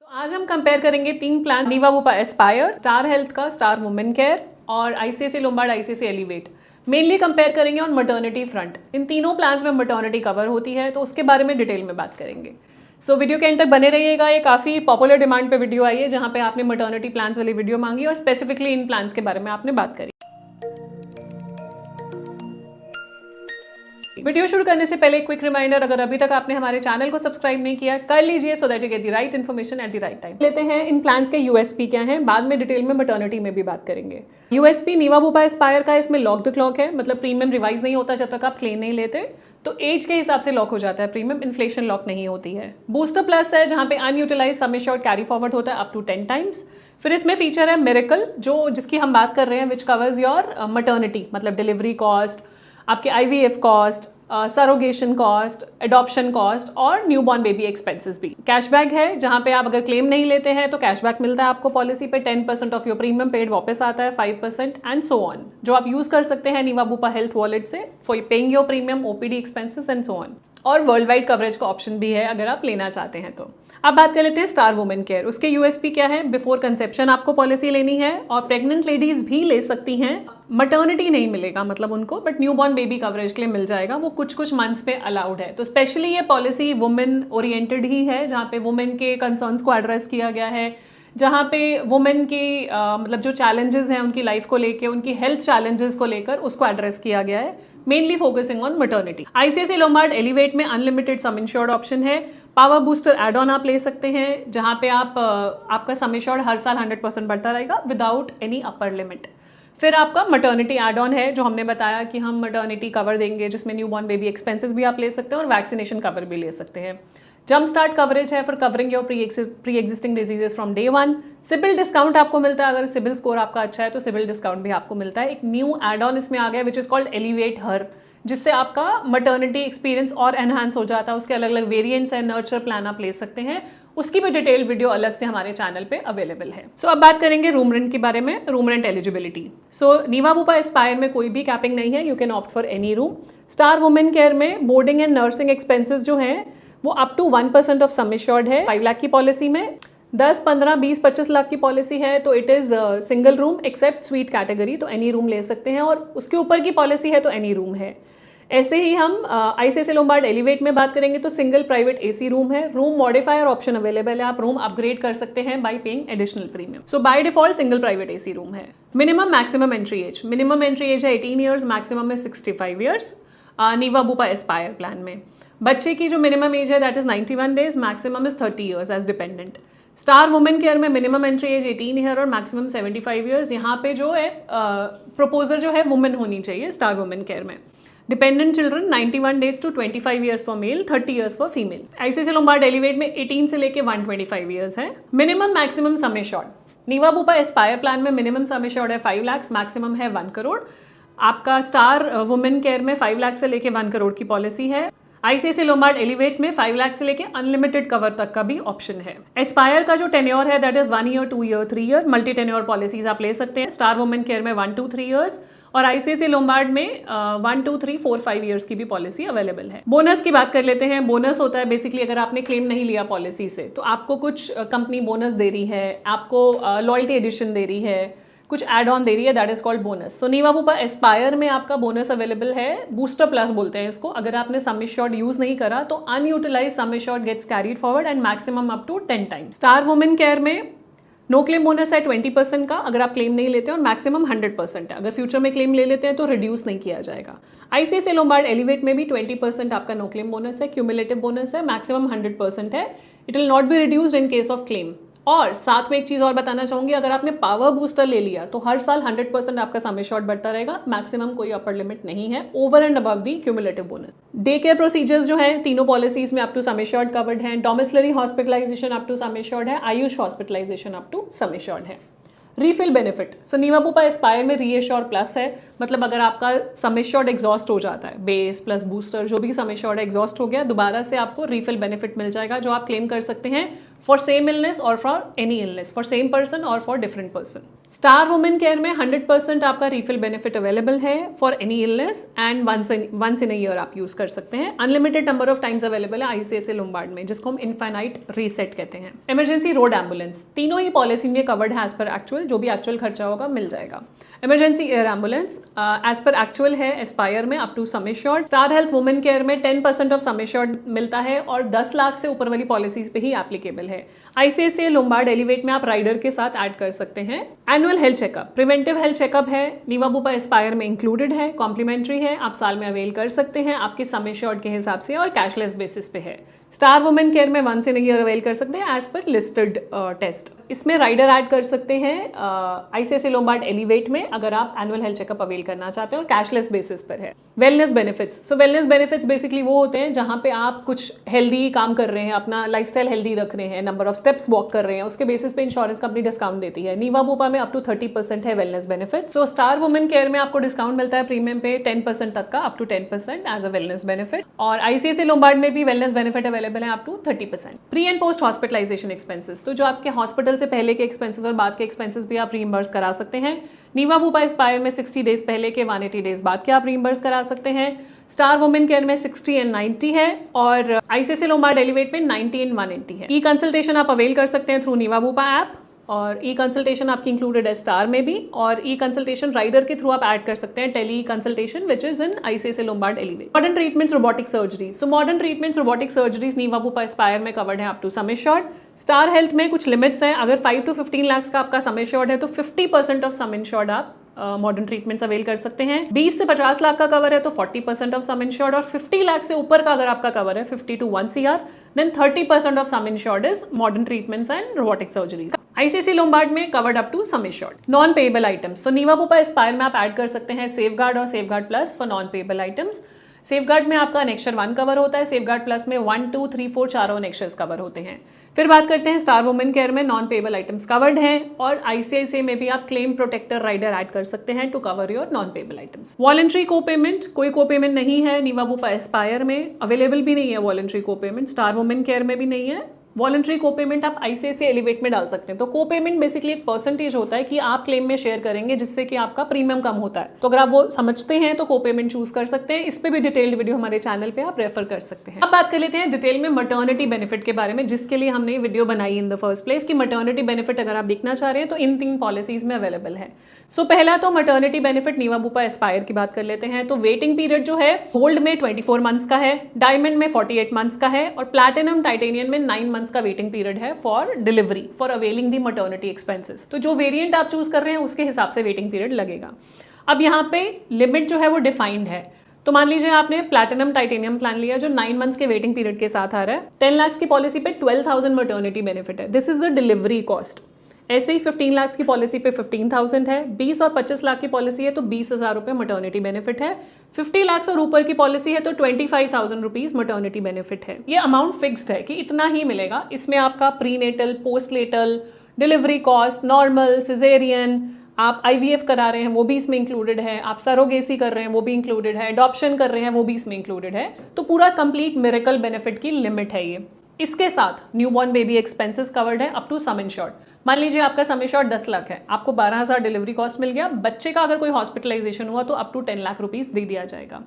आज हम कंपेयर करेंगे 3 plan, Niva Bupa Aspire, Star Health का स्टार वुमेन केयर और ICICI Lombard ICICI Elevate. Mainly compare करेंगे ऑन मटर्निटी फ्रंट। इन तीनों प्लान्स में मटर्निटी कवर होती है, तो उसके बारे में डिटेल में बात करेंगे। सो वीडियो के एंड तक बने रहिएगा। ये काफ़ी पॉपुलर डिमांड पे वीडियो आई है, जहाँ पे आपने मटर्निटी प्लान्स वाली वीडियो मांगी और स्पेसिफिकली इन प्लान्स के बारे में आपने बात करी। वीडियो शुरू करने से पहले क्विक रिमाइंडर, अगर अभी तक आपने हमारे चैनल को सब्सक्राइब नहीं किया कर लीजिए, so that you get the right information at the right time. लेते हैं इन प्लान्स के यूएसपी क्या हैं, बाद में डिटेल में मटर्निटी में भी बात करेंगे। यूएसपी नीवा बुपा एस्पायर का इसमें लॉक द क्लॉक है, मतलब प्रीमियम रिवाइज नहीं होता जब तक आप क्लेम नहीं लेते, तो एज के हिसाब से लॉक हो जाता है प्रीमियम, इन्फ्लेशन लॉक नहीं होती है। बूस्टर प्लस है, जहां पे unutilise sum assured carry forward होता है अप टू 10 टाइम्स। फिर इसमें फीचर है मिरेकल, जो जिसकी हम बात कर रहे हैं, विच कवर्स योर मटर्निटी, मतलब डिलीवरी कॉस्ट, आपके IVF cost, surrogation cost, adoption cost और न्यूबॉर्न बेबी एक्सपेंसेस भी। कैशबैक है, जहां पे आप अगर क्लेम नहीं लेते हैं तो कैशबैक मिलता है आपको पॉलिसी पे, 10% ऑफ योर प्रीमियम पेड वापस आता है, 5% एंड सो ऑन, जो आप यूज कर सकते हैं नीवा बुपा हेल्थ वॉलेट से for paying your premium, OPD expenses and so on. और वर्ल्ड वाइड कवरेज का ऑप्शन भी है अगर आप लेना चाहते हैं तो। अब बात कर लेते हैं स्टार वुमेन केयर। उसके यूएसपी क्या है, बिफोर कंसेप्शन आपको पॉलिसी लेनी है और प्रेग्नेंट लेडीज भी ले सकती हैं। मटर्निटी नहीं मिलेगा मतलब उनको, बट न्यूबॉर्न बेबी कवरेज के लिए मिल जाएगा, वो कुछ कुछ मंथ्स पे अलाउड है। तो स्पेशली ये पॉलिसी वुमेन ओरिएंटेड ही है, जहाँ पे वुमेन के कंसर्न्स को एड्रेस किया गया है, जहाँ पे वुमेन की मतलब जो चैलेंजेस हैं उनकी लाइफ को लेके, उनकी हेल्थ चैलेंजेस को लेकर उसको एड्रेस किया गया है, mainly focusing on maternity. ICICI Lombard Elevate में अनलिमिटेड सम इंश्योर्ड ऑप्शन है। पावर बूस्टर एड ऑन आप ले सकते हैं, जहाँ पे आप आपका सम इंश्योर्ड हर साल 100% बढ़ता रहेगा विदाउट एनी अपर लिमिट। फिर आपका मटर्निटी एड ऑन है, जो हमने बताया कि हम मटर्निटी कवर देंगे, जिसमें न्यूबॉर्न बेबी एक्सपेंसेस भी आप ले सकते हैं और वैक्सीनेशन कवर भी ले सकते हैं। जंप स्टार्ट कवरेज है for covering your pre existing diseases from day 1। CIBIL discount आपको मिलता है, अगर सिबिल स्कोर आपका अच्छा है तो सिबिल डिस्काउंट भी आपको मिलता है। एक न्यू एड ऑन इसमें आ गया विच इज कॉल्ड एलिवेट हर, जिससे आपका मटर्निटी एक्सपीरियंस और एनहांस हो जाता है। उसके अलग अलग वेरिएंट्स हैं, नर्चर प्लान आप ले सकते हैं, उसकी भी डिटेल वीडियो अलग से हमारे चैनल पे अवेलेबल है। सो अब बात करेंगे रूम रेंट के बारे में, room rent eligibility. So नीवा Bupa Aspire में कोई भी कैपिंग नहीं है, you can opt for any room. Star Women Care में बोर्डिंग एंड नर्सिंग एक्सपेंसेस जो हैं वो up to 1% of sum assured है 5 लाख की पॉलिसी में। 10, 15, 20, 25 लाख की पॉलिसी है तो it is single room except suite category, तो एनी रूम ले सकते हैं, और उसके ऊपर की पॉलिसी है तो एनी रूम है। ऐसे ही हम आईसीआईसीआई लोम्बार्ड एलिवेट में बात करेंगे तो सिंगल प्राइवेट एसी रूम है। रूम मॉडिफायर ऑप्शन अवेलेबल है, आप रूम अपग्रेड कर सकते हैं by paying additional premium. So by default single private AC room है। Minimum maximum entry age, minimum entry age है 18 ईयर्स, मैक्सिमम है 65 years Niva Bupa Aspire plan में। बच्चे की जो मिनिमम एज है that is 91 days, maximum is 30 years age dependent. Star Women Care में minimum entry as 18 year और maximum 75 years. यहाँ पे जो है प्रपोजर जो है वुमेन होनी चाहिए स्टार वुमेन केयर में। Dependent children 91 days to 25 years for male, 30 years for female. ICICI Lombard Elevate में 18 से लेके 125 ईयर्स है। Minimum maximum sum assured, Niva Bupa Aspire plan में मिनिमम सम एश्योर्ड है 5 लाख, मैक्सिमम है 1 करोड़। आपका स्टार वुमेन केयर में 5 लाख से लेके 1 करोड़ की पॉलिसी है। आईसीआईसीआई लोम्बार्ड एलिवेट में 5 लाख से लेके अनलिमिटेड कवर तक का भी ऑप्शन है। एस्पायर का जो टेन्योर है that is 1 year, 2 year, 3 year, multi tenure policies आप ले सकते हैं। स्टार वुमेन केयर में 1 to 3 ईयर्स और आईसीआईसीआई लोम्बार्ड में 1, 2, 3, 4, 5 ईयर्स की भी पॉलिसी अवेलेबल है। बोनस की बात कर लेते हैं। बोनस होता है बेसिकली अगर आपने क्लेम नहीं लिया पॉलिसी से तो आपको कुछ कंपनी बोनस दे रही है, आपको लॉयल्टी एडिशन दे रही है, कुछ एड ऑन दे रही है, that is called bonus. So नीवा Bupa Aspire में आपका बोनस अवेलेबल है, बूस्टर प्लस बोलते हैं इसको। अगर आपने सम एश्योर्ड यूज नहीं करा तो unutilise sum assured gets carried forward and maximum up to 10 times. Star Women Care में नो क्लेम बोनस है 20% का अगर आप क्लेम नहीं लेते हैं, और मैक्सिमम 100% है। अगर फ्यूचर में क्लेम ले लेते हैं तो रिड्यूस नहीं किया जाएगा। आईसीआईसीआई लोम्बार्ड एलिवेट में भी 20% आपका नो क्लेम बोनस है, क्यूमुलेटिव बोनस है, मैक्सिमम 100% है। It will not be reduced in case of claim. और साथ में एक चीज और बताना चाहूंगी, अगर आपने पावर बूस्टर ले लिया तो हर साल 100% आपका सम एश्योर्ड बढ़ता रहेगा, मैक्सिमम कोई अपर लिमिट नहीं है over and above the cumulative bonus. Day care procedures जो है तीनों पॉलिसीज में up to sum assured covered है। Domiciliary hospitalisation up to sum assured है, AYUSH hospitalisation up to sum assured है। Refill benefit, so नीवा Bupa Aspire में reassure plus है, मतलब अगर आपका सम एश्योर्ड एग्जॉस्ट हो जाता है, बेस प्लस बूस्टर जो भी सम एश्योर्ड एग्जॉस्ट हो गया, दोबारा से आपको रीफिल बेनिफिट मिल जाएगा, जो आप क्लेम कर सकते हैं फॉर सेम इलनेस और for any illness, for same person और for different person. Star Women Care में 100% आपका रीफिल बेनिफिट अवेलेबल है for any illness and once in a year आप यूज कर सकते हैं। Unlimited number of times available है आईसीआईसीआई लोम्बार्ड में, जिसको हम इनफाइनाइट रीसेट कहते हैं। इमरजेंसी रोड एम्बुलेंस तीनों ही पॉलिसी में कवर्ड है एज पर एक्चुअल, जो भी एक्चुअल खर्चा होगा मिल जाएगा। इमरजेंसी एयर एम्बुलेंस एज पर एक्चुअल है एस्पायर में up to sum assured. Star Health Women Care में 10% ऑफ सम एश्योर्ड मिलता है और 10 लाख से ऊपर वाली पॉलिसीज पे ही एप्लीकेबल है। आईसीआईसीआई लोम्बार्ड एलिवेट में आप राइडर के साथ ऐड कर सकते हैं। Annual health checkup, preventive health checkup है, नीवा बुपा एस्पायर में इंक्लूडेड है, कॉम्प्लीमेंट्री है, आप साल में अवेल कर सकते हैं आपके सम एश्योर्ड के हिसाब से और कैशलेस बेसिस पे है। स्टार वुमेन केयर में once in a year avail कर सकते हैं एज पर लिस्टेड टेस्ट। इसमें राइडर ऐड कर सकते हैं आईसीआईसीआई लोम्बार्ड एलिवेट में अगर आप एनुअल हेल्थ चेकअप अवेल करना चाहते हैं और कैशलेस बेसिस पर है। वेलनेस बेनिफिट्स, सो वेलनेस बेनिफिट्स बेसिकली वो होते हैं जहां पे आप कुछ हेल्दी काम कर रहे हैं, अपना लाइफस्टाइल हेल्दी रख रहे हैं, नंबर ऑफ स्टेप्स वॉक कर रहे हैं, उसके बेसिस पे इंश्योरेंस कंपनी डिस्काउंट देती है। नीवा बुपा में अप टू 30% है wellness benefit. So star Women Care में आपको डिस्काउंट मिलता है प्रीमियम पे 10% तक का, up to 10% as a wellness benefit. और आईसीआईसीआई लोम्बार्ड में भी वेलनेस बेनिफिट अवेलेबल है up to 30%। Pre and post hospitalisation expenses, तो जो आपके हॉस्पिटल से पहले के एक्सपेंसेस और बाद के एक्सपेंसेस भी आप रीइंबर्स करा सकते हैं। नीवा बुपा एस्पायर में 60 डेज पहले के 180 डेज बाद के आप रीइंबर्स करा सकते हैं। स्टार वुमेन केयर में 60 एंड 90 है और आईसीआईसीआई लोम्बार्ड एलिवेट में 90 एंड 180 है। ई कंसल्टेशन आप अवेल कर सकते हैं थ्रू नीवा बुपा ऐप और ई कंसल्टेशन आपकी इंक्लूडेड है स्टार में भी, और ई कंसल्टेशन राइडर के थ्रू आप ऐड कर सकते हैं teleconsultation which is in ICICI Lombard Elevate. Modern treatments robotic surgery, so modern treatments robotic surgeries Niva Bupa Aspire में कवर्ड है up to sum assured. Star Health में कुछ limits हैं, अगर 5 to 15 लाख का आपका सम एश्योर्ड है तो 50% ऑफ सम इंश्योर्ड आप मॉडर्न ट्रीटमेंट्स अवेल कर सकते हैं। 20 से 50 लाख का कवर है तो 40% ऑफ सम इंश्योर्ड, और 50 लाख से ऊपर का अगर आपका कवर है 50 to 1 CR then 30% off sum insured is modern treatments and robotic surgeries. ICICI Lombard में covered up to sum assured. Non payable items, so नीवा Bupa Aspire में आप ऐड कर सकते हैं सेफगार्ड और safeguard plus for non payable items. Safeguard में आपका annexure 1 cover होता है, सेफगार्ड प्लस में 1, 2, 3, 4 चारों एनेक्शर्स कवर होते हैं। फिर बात करते हैं स्टार वुमेन केयर में नॉन पेएबल आइटम्स कवर्ड हैं और आईसीआईसीआई में भी आप क्लेम प्रोटेक्टर राइडर ऐड कर सकते हैं to cover your non payable items. Voluntary co payment, कोई को पेमेंट नहीं है नीवा बुपा एस्पायर में, अवेलेबल भी नहीं है voluntary co payment, star Women Care में भी नहीं है। वॉलंटरी को पेमेंट आप आईसीआईसीआई एलिवेट में डाल सकते हैं। तो को पेमेंट बेसिकली एक परसेंटेज होता है कि आप क्लेम में शेयर करेंगे जिससे कि आपका प्रीमियम कम होता है, तो अगर आप वो समझते हैं तो को पेमेंट चूज कर सकते हैं। इस पे भी डिटेल्ड वीडियो हमारे चैनल पे आप रेफर कर सकते हैं। अब बात कर लेते हैं डिटेल में मटर्निटी बेनिफिट के बारे में, जिसके लिए हमने वीडियो बनाई इन द फर्स्ट प्लेस कि मटर्निटी बेनिफिट अगर आप देखना चाह रहे हैं तो इन 3 पॉलिसीज में अवेलेबल है। सो पहला तो मटर्निटी बेनिफिट नीवा बुपा एस्पायर की बात कर लेते हैं। तो वेटिंग पीरियड जो है गोल्ड में 24 मंथ्स का है, डायमंड में 48 मंथ्स का है और प्लैटिनम टाइटेनियम में 9 मंथ्स का वेटिंग पीरियड है for delivery for availing the maternity expenses. तो जो वेरिएंट आप चूज कर रहे हैं उसके हिसाब से वेटिंग पीरियड लगेगा। अब यहाँ पे लिमिट जो है वो डिफाइंड है। तो मान लीजिए आपने प्लैटिनम टाइटेनियम प्लान लिया जो 9 मंथ्स के वेटिंग पीरियड के साथ आ रहा है, 10 लाख की पॉलिसी पे 12,000 मटर्निटी बेनिफिट है, this is the delivery cost. ऐसे ही 15 लाख की पॉलिसी पे 15,000 है, 20 और 25 लाख की पॉलिसी है तो 20,000 रुपये मटर्निटी बेनिफिट है, 50 लाख और ऊपर की पॉलिसी है तो 25,000 रुपीज मटर्निटी बेनिफिट है। ये अमाउंट फिक्स्ड है कि इतना ही मिलेगा। इसमें आपका prenatal, postnatal, delivery cost, normal, caesarean, आप आईवीएफ करा रहे हैं वो भी इसमें इंक्लूडेड है, आप सरोगेसी कर रहे हैं वो भी इंक्लूडेड है, अडॉप्शन कर रहे हैं वो भी इसमें इंक्लूडेड है। तो पूरा कंप्लीट मिरेकल बेनिफिट की लिमिट है ये। इसके साथ न्यूबॉर्न बेबी एक्सपेंसेस कवर्ड है अप टू सम इंश्योर्ड। मान लीजिए आपका सम इंश्योर्ड 10 लाख है, आपको 12,000 डिलीवरी कॉस्ट मिल गया, बच्चे का अगर कोई हॉस्पिटलाइजेशन हुआ तो अप टू 10 लाख रुपीज दे दिया जाएगा।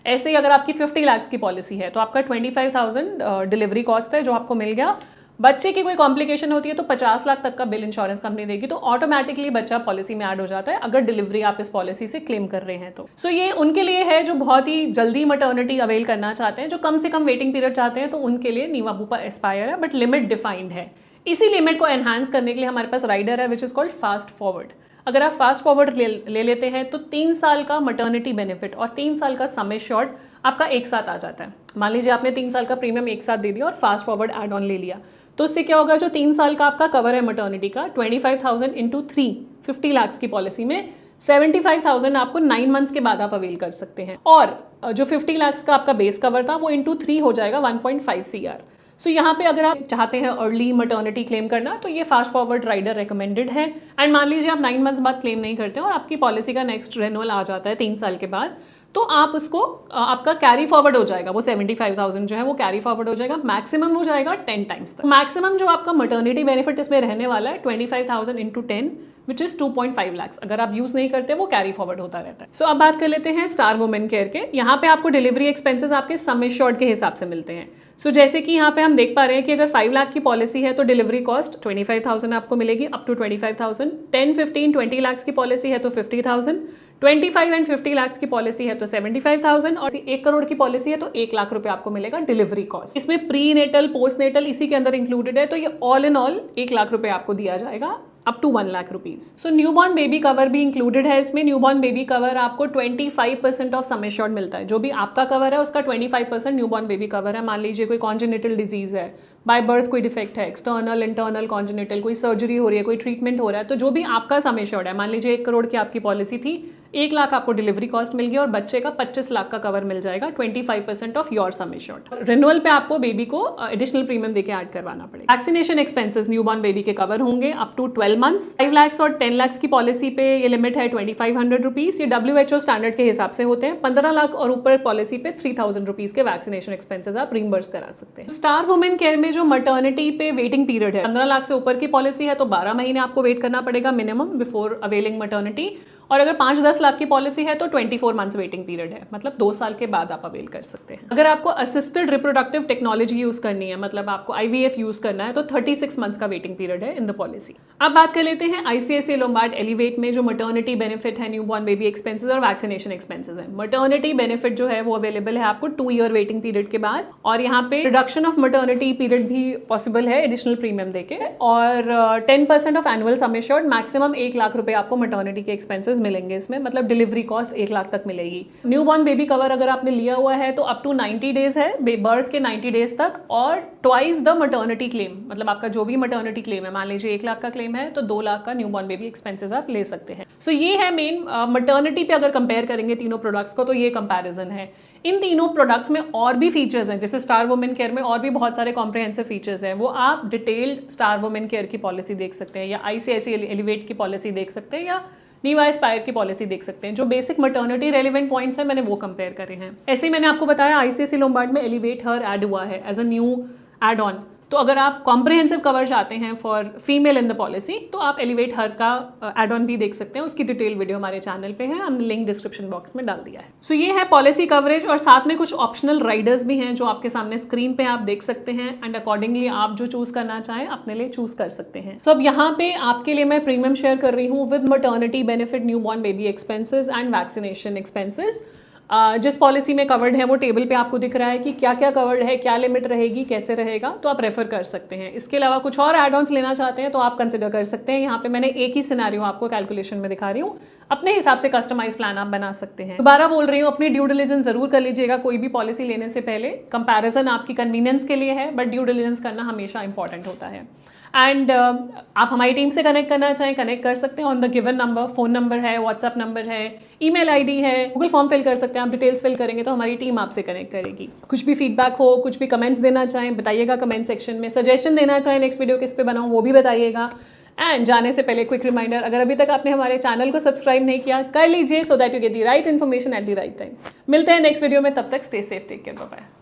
ऐसे ही अगर आपकी 50 लाख की पॉलिसी है तो आपका 25,000 डिलीवरी कॉस्ट है जो आपको मिल गया। बच्चे की कोई कॉम्प्लिकेशन होती है तो 50 लाख तक का बिल इंश्योरेंस कंपनी देगी, तो ऑटोमेटिकली बच्चा पॉलिसी में ऐड हो जाता है अगर डिलीवरी आप इस पॉलिसी से क्लेम कर रहे हैं तो। सो ये उनके लिए है जो बहुत ही जल्दी मटर्निटी अवेल करना चाहते हैं, जो कम से कम वेटिंग पीरियड चाहते हैं, तो उनके लिए नीवा बुपा एस्पायर है, बट लिमिट डिफाइंड है। इसी लिमिट को एनहांस करने के लिए हमारे पास राइडर है which is called fast forward. अगर आप फास्ट फॉरवर्ड ले लेते हैं तो 3 साल का मटर्निटी बेनिफिट और 3 साल का सम एश्योर्ड आपका एक साथ आ जाता है। मान लीजिए आपने 3 साल का प्रीमियम एक साथ दे दिया और फास्ट फॉरवर्ड एड ऑन ले लिया, तो उससे क्या होगा, जो 3 साल का आपका कवर है मटर्निटी का 25,000 इंटू 3 50 लाख की पॉलिसी में 75,000 आपको 9 मंथ्स के बाद आप अवेल कर सकते हैं, और जो 50 लाख का आपका बेस कवर था वो इंटू 3 हो जाएगा 1.5 CR। सो यहाँ पे अगर आप चाहते हैं अर्ली मटर्निटी क्लेम करना तो ये फास्ट फॉरवर्ड राइडर रिकमेंडेड है। एंड मान लीजिए आप 9 मंथ्स बाद क्लेम नहीं करते और आपकी पॉलिसी का नेक्स्ट रिन्यूअल आ जाता है 3 साल के बाद, तो आप उसको आपका कैरी फॉरवर्ड हो जाएगा, वो 75,000 जो है वो कैरी फॉरवर्ड हो जाएगा, मैक्सिमम हो जाएगा 10 टाइम्स तक। मैक्सिमम जो आपका मटर्निटी बेनिफिट इसमें रहने वाला है 25,000 इंटू 10 विच इज 2.5 लाख। अगर आप यूज नहीं करते वो कैरी फॉरवर्ड होता रहता है। सो अब बात कर लेते हैं स्टार वुमेन केयर के। यहाँ पे आपको डिलीवरी एक्सपेंसेस आपके सम एश्योर्ड के हिसाब से मिलते हैं। सो जैसे कि यहाँ पे हम देख पा रहे हैं कि अगर 5 लाख की पॉलिसी है तो डिलीवरी कॉस्ट 25,000 आपको मिलेगी, अप टू 25,000। 10, 15, 20 लाख की पॉलिसी है तो 50,000। 25 एंड 50 लाख की पॉलिसी है तो 75,000 और 1 करोड़ की पॉलिसी है तो 1 लाख रुपए आपको मिलेगा डिलीवरी कॉस्ट। इसमें प्री नेटल, पोस्ट नेटल इसी के अंदर इंक्लूडेड है, तो ये ऑल इन ऑल 1 लाख रुपए आपको दिया जाएगा, up to 1 lakh rupees. So newborn baby cover भी इंक्लूडेड है इसमें। न्यूबॉर्न बेबी कवर आपको 25% ऑफ सम एश्योर्ड मिलता है। जो भी आपका कवर है उसका 25% न्यूबॉर्न बेबी कवर है। मान लीजिए कोई कॉन्जेनिटल डिजीज है, बाय बर्थ कोई डिफेक्ट है, एक्सटर्नल इंटरनल कॉन्जेनिटल, कोई सर्जरी हो रही है, कोई ट्रीटमेंट हो रहा है, तो जो भी आपका सम एश्योर्ड है, मान लीजिए 1 करोड़ की आपकी पॉलिसी थी, 1 लाख आपको डिलीवरी कॉस्ट मिल गई और बच्चे का 25 लाख का कवर मिल जाएगा, 25% of your sum assured. Renewal पे आपको बेबी को एडिशनल प्रीमियम देके ऐड करवाना पड़ेगा। वैक्सीनेशन एक्सपेंसेस न्यूबॉर्न बेबी के कवर होंगे अप टू 12 मंथ्स। 5 लाख और 10 लाख की पॉलिसी पे ये लिमिट है 2500 रुपीज। ये WHO स्टैंडर्ड के हिसाब से होते हैं। 15 लाख और ऊपर पॉलिसी पे 3000 रुपीज के वैक्सीनेशन एक्सपेंसेस आप रिम्बर्स करा सकते हैं। स्टार वुमेन केयर में जो मटर्निटी पे वेटिंग पीरियड है, 15 लाख से ऊपर की पॉलिसी है तो 12 महीने आपको वेट करना पड़ेगा मिनिमम बिफोर अवेलिंग मटर्निटी। और अगर 5-10 लाख की पॉलिसी है तो 24 मंथ्स वेटिंग पीरियड है, मतलब 2 साल के बाद आप अवेल कर सकते हैं। अगर आपको असिस्टेड रिप्रोडक्टिव टेक्नोलॉजी यूज करनी है, मतलब आपको IVF यूज करना है, तो 36 मंथ्स का वेटिंग पीरियड है इन द पॉलिसी। अब बात कर लेते हैं ICICI लोम्बार्ड एलिवेट में जो मटर्निटी बेनिफिट है, न्यूबॉर्न बेबी एक्सपेंसेस और वैक्सीनेशन एक्सपेंसेस है। मटर्निटी बेनिफिट जो है वो अवेलेबल है आपको 2 ईयर वेटिंग पीरियड के बाद, और यहाँ पे रिडक्शन ऑफ मटर्निटी पीरियड भी पॉसिबल है एडिशनल प्रीमियम देके, और 10% of annual sum assured, maximum 1 lakh रुपए आपको मटर्निटी के एक्सपेंसेस मिलेंगे इसमें, मतलब डिलीवरी कॉस्ट 1 लाख तक मिलेगी। न्यूबॉर्न बेबी कवर अगर आपने लिया हुआ है तो अप टू 90 डेज है, बर्थ के 90 डेज तक, और ट्वाइस द मटर्निटी क्लेम, मतलब आपका जो भी मटर्निटी क्लेम है, मान लीजिए 1 लाख का क्लेम है तो 2 लाख का न्यूबॉर्न बेबी एक्सपेंसेस आप ले सकते हैं। सो ये है मेन मटर्निटी पे अगर कंपेयर करेंगे तीनों प्रोडक्ट्स को तो ये कंपैरिजन है। इन तीनों प्रोडक्ट्स में और भी फीचर्स हैं, जैसे स्टार वुमेन केयर में और भी बहुत सारे कॉम्प्रिहेंसिव फीचर्स हैं, वो आप डिटेल्ड स्टार वुमेन केयर की पॉलिसी देख सकते हैं, या ICICI एलिवेट की पॉलिसी देख सकते हैं, या नीवा एस्पायर की पॉलिसी देख सकते हैं। जो बेसिक मटर्निटी रेलिवेंट पॉइंट्स हैं मैंने वो कंपेयर करे हैं। ऐसे ही मैंने आपको बताया ICICI लोम्बार्ड में एलिवेट हर ऐड हुआ है as a new add on. तो अगर आप कॉम्प्रिहेंसिव कवर चाहते हैं for female in the policy तो आप एलिवेट हर का एड ऑन भी देख सकते हैं। उसकी डिटेल वीडियो हमारे चैनल पे है, हमने लिंक डिस्क्रिप्शन बॉक्स में डाल दिया है। सो ये है पॉलिसी कवरेज, और साथ में कुछ ऑप्शनल राइडर्स भी हैं जो आपके सामने स्क्रीन पे आप देख सकते हैं, एंड अकॉर्डिंगली आप जो चूज करना चाहें अपने लिए चूज कर सकते हैं। सो अब यहाँ पे आपके लिए मैं प्रीमियम शेयर कर रही हूँ with maternity benefit, newborn baby expenses and vaccination expenses. जिस पॉलिसी में कवर्ड है वो टेबल पे आपको दिख रहा है कि क्या क्या कवर्ड है, क्या लिमिट रहेगी, कैसे रहेगा, तो आप रेफर कर सकते हैं। इसके अलावा कुछ और एड ऑन्स लेना चाहते हैं तो आप कंसिडर कर सकते हैं। यहाँ पे मैंने एक ही सिनेरियो आपको कैलकुलेशन में दिखा रही हूँ, अपने हिसाब से कस्टमाइज प्लान आप बना सकते हैं। दोबारा बोल रही हूँ, अपनी ड्यू डिलिजेंस जरूर कर लीजिएगा कोई भी पॉलिसी लेने से पहले। कंपैरिजन आपकी कन्वीनियंस के लिए है, बट ड्यू डिलिजेंस करना हमेशा इंपॉर्टेंट होता है। एंड आप हमारी टीम से कनेक्ट करना चाहें, कनेक्ट कर सकते हैं on the given number. Phone number है, व्हाट्सएप नंबर है, ईमेल आईडी है, गूगल फॉर्म फिल कर सकते हैं। आप डिटेल्स फिल करेंगे तो हमारी टीम आपसे कनेक्ट करेगी। कुछ भी फीडबैक हो, कुछ भी कमेंट्स देना चाहें बताइएगा कमेंट सेक्शन में। सजेशन देना चाहें नेक्स्ट वीडियो किस पे बनाऊं वो भी बताइएगा। एंड जाने से पहले क्विक रिमाइंडर, अगर अभी तक आपने हमारे चैनल को सब्सक्राइब नहीं किया कर लीजिए, so that you get the right information at the right time. मिलते हैं नेक्स्ट वीडियो में, तब तक stay safe, take care, bye bye.